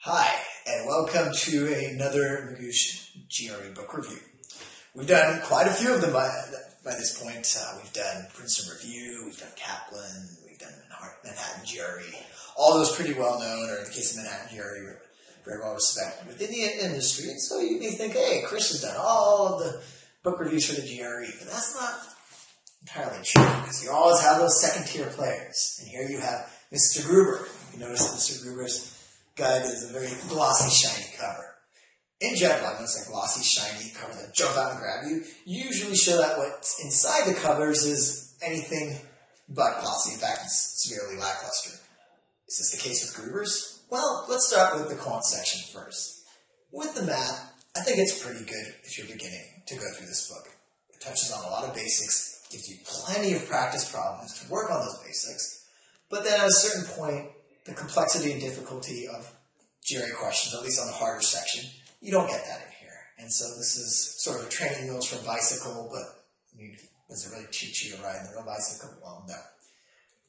Hi, and welcome to another Magoosh GRE book review. We've done quite a few of them by this point. We've done Princeton Review, we've done Kaplan, we've done Manhattan GRE. All those pretty well known, or in the case of Manhattan GRE, very well respected within the industry. And so you may think, hey, Chris has done all of the book reviews for the GRE, but that's not entirely true, because you always have those second-tier players. And here you have Mr. Gruber. You notice that Mr. Gruber's guide is a very glossy, shiny cover. In general, I notice a glossy, shiny cover that jump out and grab you usually show that what's inside the covers is anything but glossy. In fact, it's severely lackluster. Is this the case with Gruber's? Well, let's start with the quant section first. With the math, I think it's pretty good if you're beginning to go through this book. It touches on a lot of basics, gives you plenty of practice problems to work on those basics, but then at a certain point, the complexity and difficulty of GRE questions, at least on the harder section, you don't get that in here. And so this is sort of a training wheels for a bicycle, but does it really teach you to ride the real bicycle? Well, no.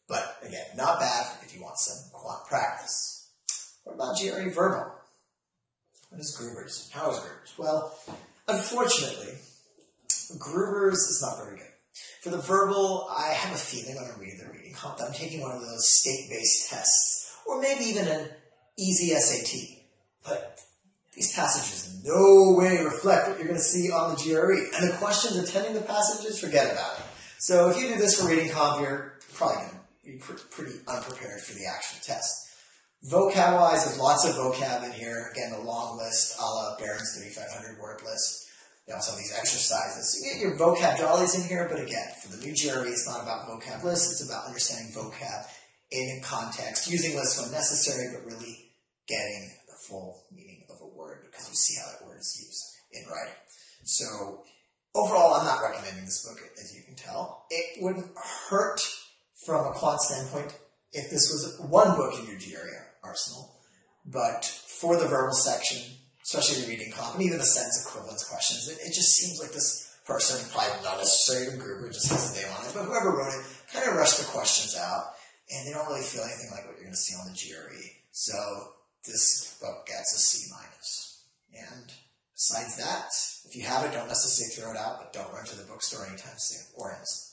But again, not bad if you want some quant practice. What about GRE verbal? What is Gruber's? How is Gruber's? Well, unfortunately, Gruber's is not very good. For the verbal, I have a feeling when I'm reading the reading comp that I'm taking one of those state-based tests, or maybe even an easy SAT. But these passages in no way reflect what you're going to see on the GRE. And the questions attending the passages, forget about it. So if you do this for reading comp, you're probably going to be pretty unprepared for the actual test. Vocab-wise, there's lots of vocab in here. Again, the long list, a la Barron's 3,500 word list. You know, some of these exercises. You get your vocab jollies in here, but again, for the new GRE, it's not about vocab lists, it's about understanding vocab in context, using lists when necessary, but really getting the full meaning of a word, because you see how that word is used in writing. So, overall, I'm not recommending this book, as you can tell. It wouldn't hurt from a quant standpoint if this was one book in your GRE arsenal, but for the verbal section, especially the reading comp, and even the sentence equivalence questions, it just seems like this person, probably not necessarily Gruber, just has a name on it, but whoever wrote it kind of rushed the questions out, and they don't really feel anything like what you're going to see on the GRE. So this book gets a C-. And besides that, if you have it, don't necessarily throw it out, but don't run to the bookstore anytime soon, or else.